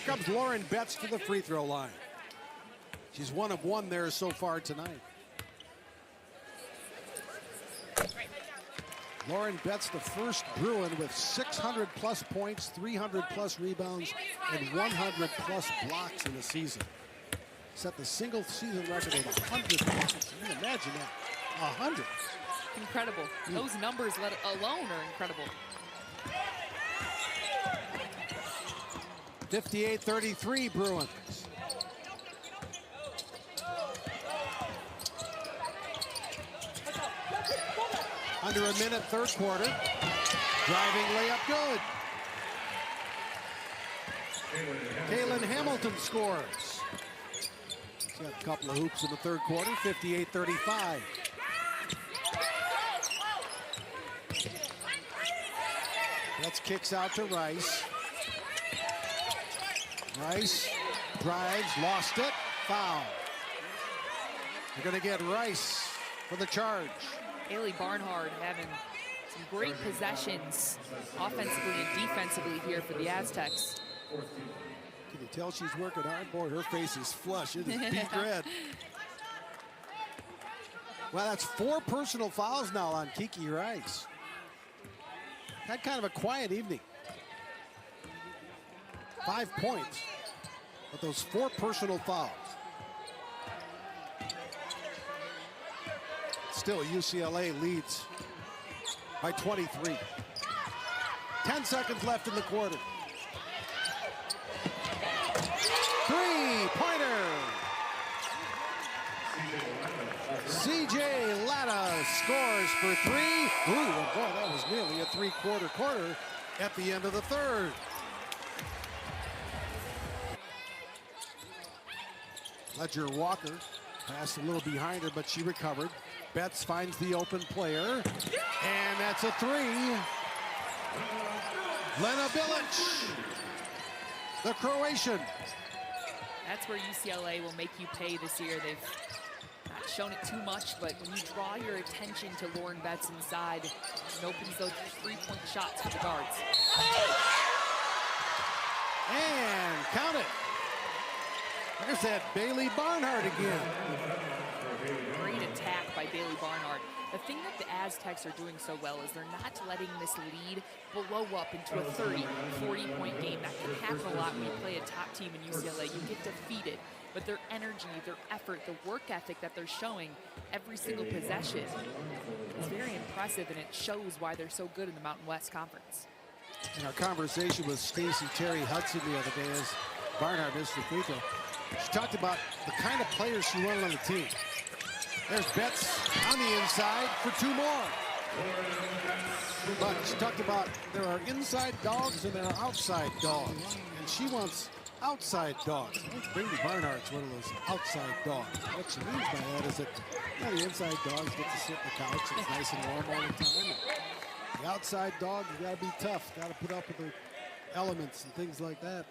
Comes Lauren Betts to the free throw line. She's 1 of 1 there so far tonight. Lauren Betts, the first Bruin with 600-plus points, 300-plus rebounds, and 100-plus blocks in the season. Set the single-season record of 100 blocks. Can you imagine that? 100. Incredible. Those numbers alone are incredible. 58-33 Bruins. Under a minute, third quarter. Driving layup good. Kaylin Hamilton scores. She's got a couple of hoops in the third quarter, 58-35. Betts kicks out to Rice. Rice drives, lost it, foul. They're going to get Rice for the charge. Bailey Barnhart having some great possessions offensively and defensively here for the Aztecs. Can you tell she's working hard? Boy, her face is flush. It is beet red. Well, that's 4 personal fouls now on Kiki Rice. Had kind of a quiet evening. 5 points, but those 4 personal fouls. Still, UCLA leads by 23. 10 seconds left in the quarter. Three-pointer. CJ Latta scores for three. Ooh, boy, that was nearly a three-quarter quarter at the end of the third. Ledger Walker passed a little behind her, but she recovered. Betts finds the open player, and that's a three. Lena Bilic, the Croatian. That's where UCLA will make you pay this year. They've not shown it too much, but when you draw your attention to Lauren Betts inside, it opens those three-point shots for the guards. And count it. There's that Bailey Barnhart again. Great attack by Bailey Barnhart. The thing that the Aztecs are doing so well is they're not letting this lead blow up into a 30, 40-point game. That can happen a lot when you play a top team in UCLA. You get defeated, but their energy, their effort, the work ethic that they're showing every single possession is very impressive, and it shows why they're so good in the Mountain West Conference. In our conversation with Stacey Terry Hudson the other day as Barnhart missed the free throw, she talked about the kind of players she wanted on the team. There's Betts on the inside for two more. But she talked about there are inside dogs and there are outside dogs. And she wants outside dogs. Bailey Barnhart's one of those outside dogs. What she means by that is that the inside dogs get to sit on the couch. It's nice and warm all the time. And the outside dog, you got to be tough. Got to put up with the elements and things like that.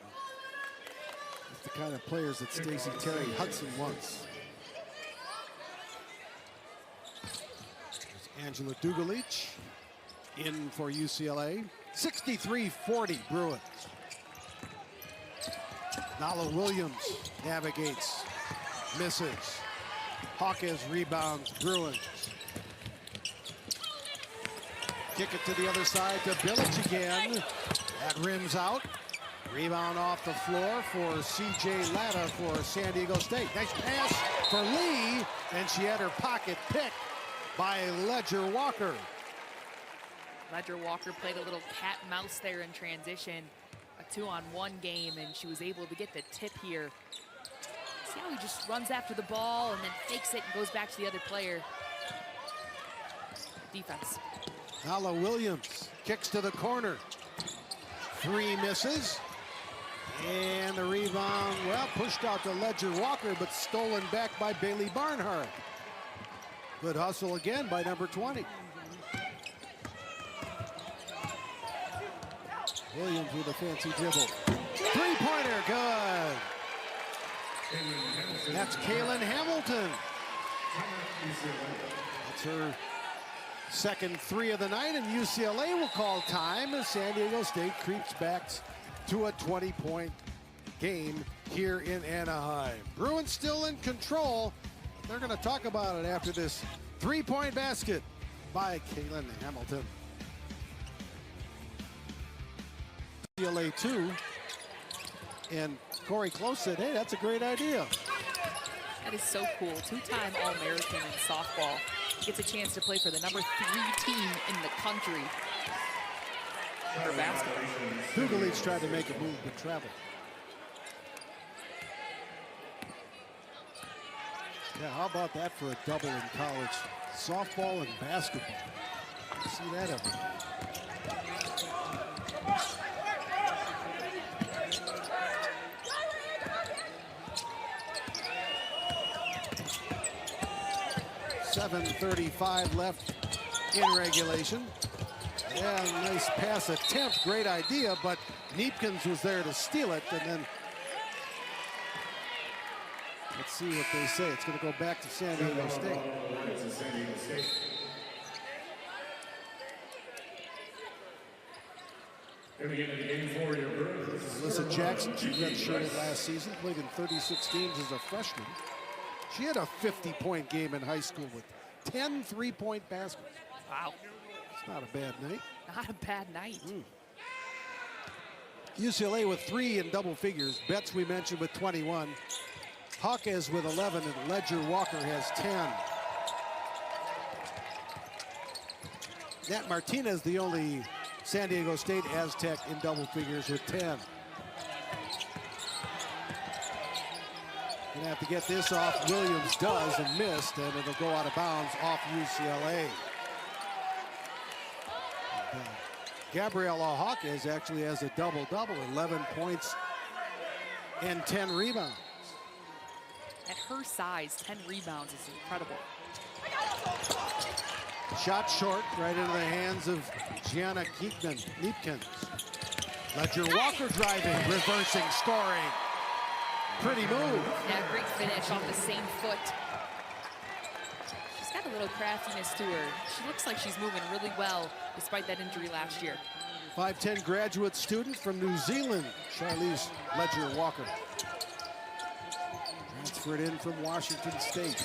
That's the kind of players that Stacey Terry Hudson wants. Angela Dugalic in for UCLA. 63-40 Bruins. Nala Williams navigates, misses. Hawkes rebounds Bruins. Kick it to the other side to Bilic again. That rims out. Rebound off the floor for CJ Latta for San Diego State. Nice pass for Lee, and she had her pocket picked by Ledger Walker. Ledger Walker played a little cat and mouse there in transition. A 2-on-1 game, and she was able to get the tip here. See how he just runs after the ball and then fakes it and goes back to the other player. Defense. Nala Williams kicks to the corner. Three misses. And the rebound, well, pushed out to Ledger Walker, but stolen back by Bailey Barnhart. Good hustle again by number 20. Williams with a fancy dribble. Three-pointer, good. That's Kaylin Hamilton. That's her second three of the night, and UCLA will call time as San Diego State creeps back to a 20-point game here in Anaheim. Bruins still in control. They're going to talk about it after this three-point basket by Kaylin Hamilton. UCLA 2, and Corey Close said, hey, that's a great idea. That is so cool. Two-time All-American in softball. Gets a chance to play for the number 3 team in the country for basketball. Dugalic tried to make a move but travel. Yeah, how about that for a double in college? Softball and basketball. You see that every day. .35 left in regulation. Yeah, nice pass attempt, great idea, but Neepkins was there to steal it, and then let's see what they say. It's going to go back to San Diego State. Alyssa Jackson, she redshirted last season, played in 36 games as a freshman. She had a 50-point game in high school with 10 three-point baskets. Wow. It's not a bad night. Not a bad night. UCLA with 3 in double figures. Betts we mentioned with 21. Hawkes with 11, and Ledger Walker has 10. Nat Martinez, the only San Diego State Aztec in double figures with 10. Gonna have to get this off. Williams does and missed, and it'll go out of bounds off UCLA. Gabriela Hawkes actually has a double-double, 11 points and 10 rebounds. At her size, 10 rebounds is incredible. Shot short, right into the hands of Gianna Neepkins. Ledger Walker driving, reversing, scoring. Pretty move. Yeah, great finish off the same foot. She's got a little craftiness to her. She looks like she's moving really well despite that injury last year. 5'10" graduate student from New Zealand, Charlize Ledger Walker. Transferred in from Washington State.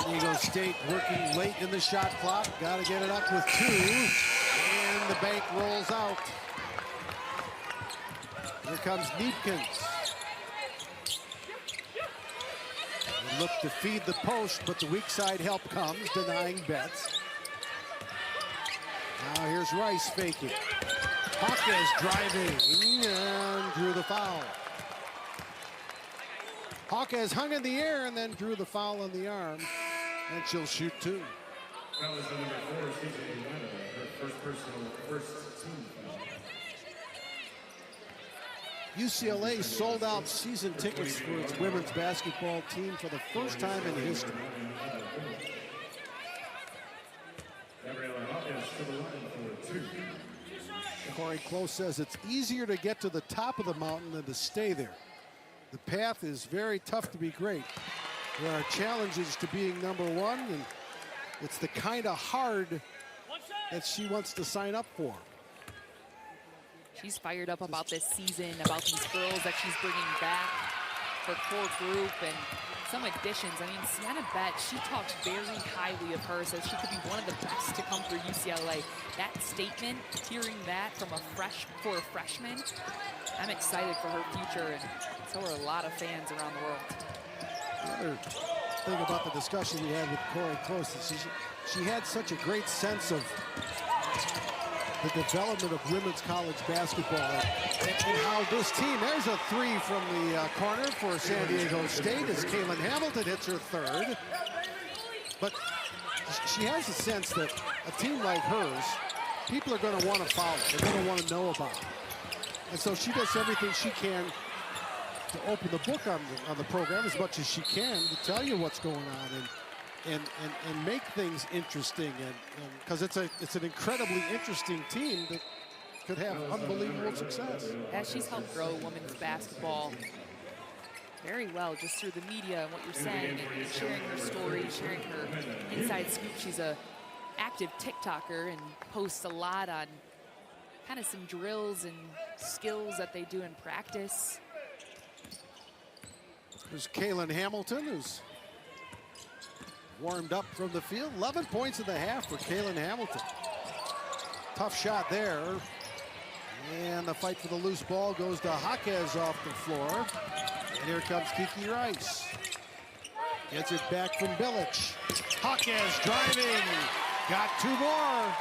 San Diego State working late in the shot clock. Got to get it up with 2. And the bank rolls out. Here comes Neepkins. They look to feed the post, but the weak side help comes, denying Betts. Now here's Rice faking. Hawkes driving and drew the foul. Hawkes hung in the air and then drew the foul on the arm, and she'll shoot 2. That was the number 4, CJ Canada, her first team foul. UCLA sold out season tickets for its women's basketball team for the first time in history. Gabriela Hawkes to the line for 2. Corey Close says it's easier to get to the top of the mountain than to stay there. The path is very tough to be great. There are challenges to being number 1, and it's the kind of hard that she wants to sign up for. She's fired up about this season, about these girls that she's bringing back, her core group, and some additions. I mean, Sienna Betts, she talks very highly of her, says she could be one of the best to come through UCLA. That statement, hearing that from a freshman, I'm excited for her future, and so are a lot of fans around the world. The other thing about the discussion we had with Corey Close is she had such a great sense of the development of women's college basketball and how this team, there's a 3 from the corner for San Diego State as Kaylin Hamilton hits her 3rd. But she has a sense that a team like hers, people are going to want to follow. They're going to want to know about it. And so she does everything she can to open the book on the program as much as she can to tell you what's going on and make things interesting, and because it's an incredibly interesting team that could have unbelievable success. Yeah, she's helped grow women's basketball very well just through the media and what you're saying and sharing her story, sharing her inside scoop. She's a active TikToker and posts a lot on kind of some drills and skills that they do in practice. There's Kaylin Hamilton, who's warmed up from the field. 11 points in the half for Kaylin Hamilton. Tough shot there. And the fight for the loose ball goes to Hawkes off the floor. And here comes Kiki Rice. Gets it back from Bilic. Hawkes driving. Got 2 more.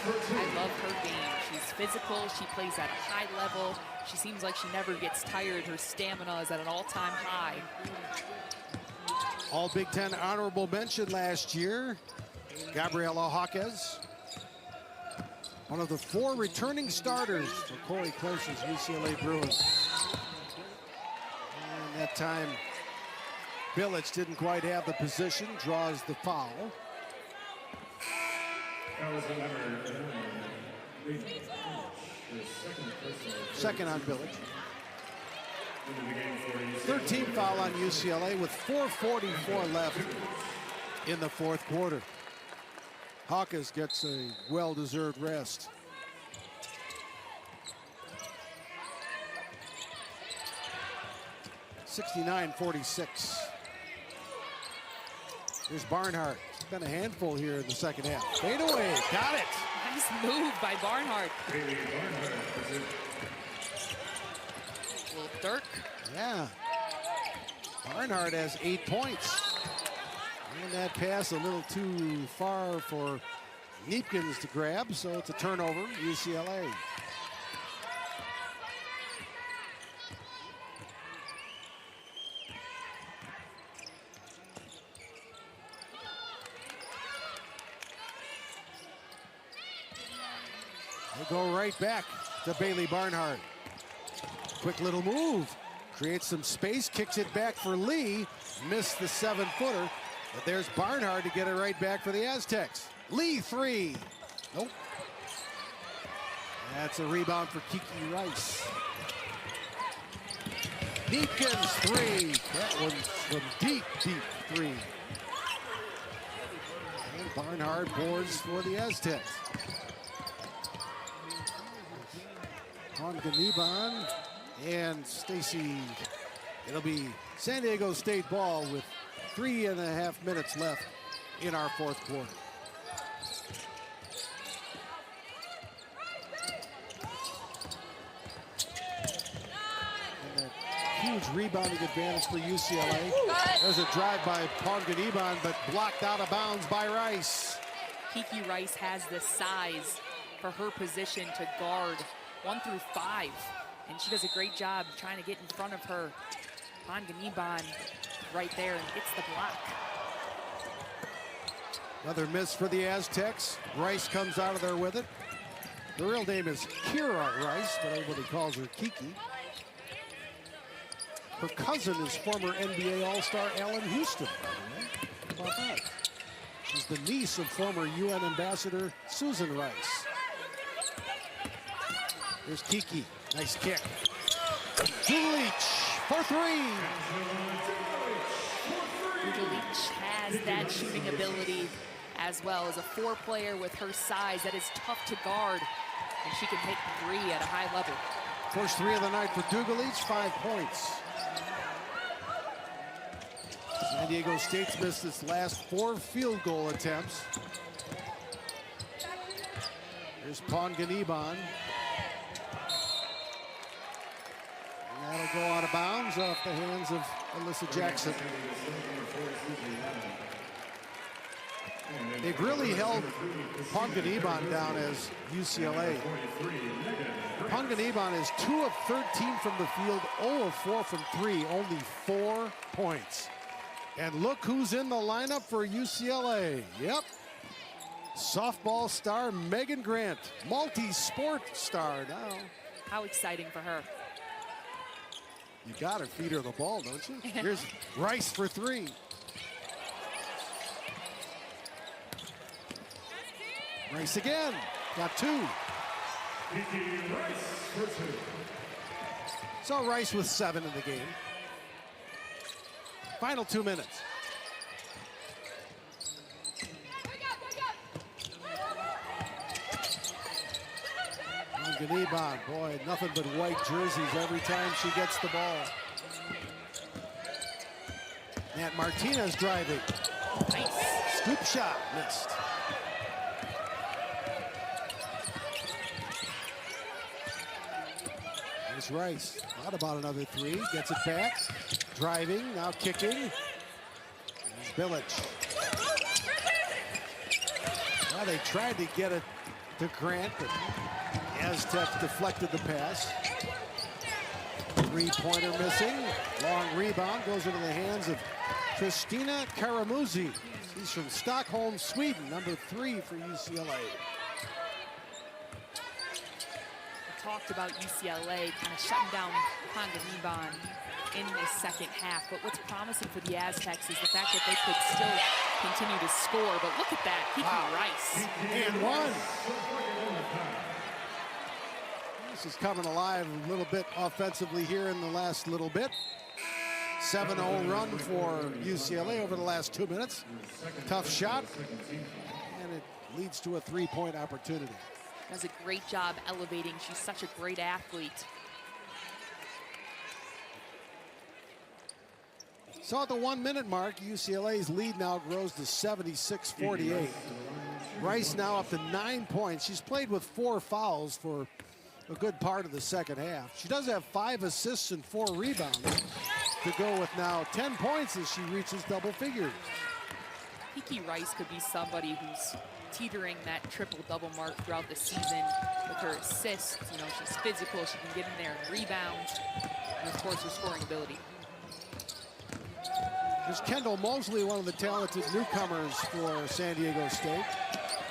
I love her game. She's physical. She plays at a high level. She seems like she never gets tired. Her stamina is at an all-time high. All Big Ten honorable mention last year. Gabriela Hawkes. One of the 4 returning starters for Corey Close's UCLA Bruins. And that time, Bilic didn't quite have the position, draws the foul. That was the number 2nd on Bilic. 13th foul on UCLA with 4:44 left in the 4th quarter. Hawkes gets a well-deserved rest. (69-46). Here's Barnhart. It's been a handful here in the 2nd half. Fade away, got it. Nice move by Barnhart. Dirk. Yeah. Barnhart has 8 points. And that pass a little too far for Neepkins to grab, so it's a turnover, UCLA. They go right back to Bailey Barnhart. Quick little move. Creates some space, kicks it back for Lee. Missed the 7-footer. But there's Barnhart to get it right back for the Aztecs. Lee, 3. Nope. That's a rebound for Kiki Rice. Neepkins, 3. That one's from deep, deep 3. And Barnhart boards for the Aztecs. Ponganiban and Stacy. It'll be San Diego State ball with 3.5 minutes left in our fourth quarter. And a huge rebounding advantage for UCLA. There's a drive by Ponganiban, but blocked out of bounds by Rice. Kiki Rice has the size for her position to guard 1 through 5. And she does a great job trying to get in front of her. Ponganiban right there and gets the block. Another miss for the Aztecs. Rice comes out of there with it. The real name is Kira Rice, but everybody calls her Kiki. Her cousin is former NBA All-Star Allen Houston, by the way. How about that? She's the niece of former UN Ambassador Susan Rice. Here's Kiki. Nice kick. Dulich for 3. Dulich has that shooting ability as well as a 4-player with her size that is tough to guard. And she can hit 3 at a high level. First 3 of the night for Dugalich, 5 points. San Diego State's missed its last 4 field goal attempts. Here's Ponganiban. And that'll go out of bounds off the hands of Alyssa Jackson. They've really held Ponganiban down as UCLA. Ponganiban is 2 of 13 from the field, 0 of 4 from 3, only 4 points. And look who's in the lineup for UCLA. Yep. Softball star Megan Grant, multi-sport star now. How exciting for her. You gotta feed her the ball, don't you? Here's Rice for 3. Rice again, got 2. So Rice with 7 in the game. Final 2 minutes. Ponganiban, boy, nothing but white jerseys every time she gets the ball. Nat Martinez driving. Nice. Scoop shot, missed. There's Rice, not about another 3, gets it back. Driving, now kicking. Village. Well, they tried to get it to Grant, but the Aztecs deflected the pass. 3-pointer missing. Long rebound goes into the hands of Kristina Karamuzzi. She's from Stockholm, Sweden, number 3 for UCLA. We talked about UCLA kind of shutting down Ponganiban in the second half, but what's promising for the Aztecs is the fact that they could still continue to score. But look at that, Kiki Rice. And 1. This is coming alive a little bit offensively here in the last little bit. 7-0 run for UCLA over the last 2 minutes. Tough shot, and it leads to a 3-point opportunity. Does a great job elevating. She's such a great athlete. So at the 1-minute mark, UCLA's lead now grows to 76-48. Rice now up to 9 points. She's played with 4 fouls for a good part of the second half. She does have 5 assists and 4 rebounds to go with now 10 points as she reaches double figures. Kiki Rice could be somebody who's teetering that triple-double mark throughout the season with her assists. You know, she's physical, she can get in there and rebound, and of course her scoring ability. There's Kendall Mosley, one of the talented newcomers for San Diego State.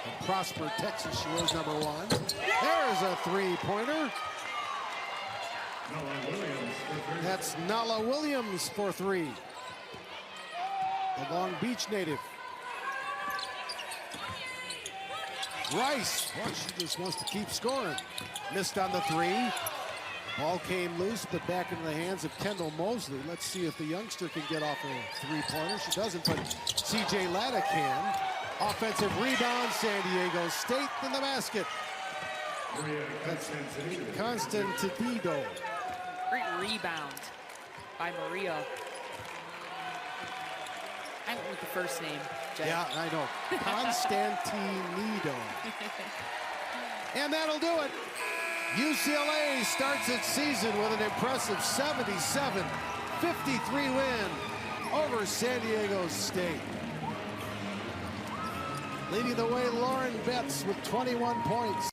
In Prosper, Texas, she was number 1. There's a three-pointer. That's Nala Williams for 3. The Long Beach native. Rice, well, she just wants to keep scoring. Missed on the 3. Ball came loose, but back into the hands of Kendall Mosley. Let's see if the youngster can get off a three-pointer. She doesn't, but C.J. Latta can. Offensive rebound, San Diego State in the basket. That's Constantinido. Great rebound by Maria. I went with the first name, Jay. Yeah, I know. Constantinido. And that'll do it. UCLA starts its season with an impressive 77-53 win over San Diego State. Leading the way, Lauren Betts with 21 points.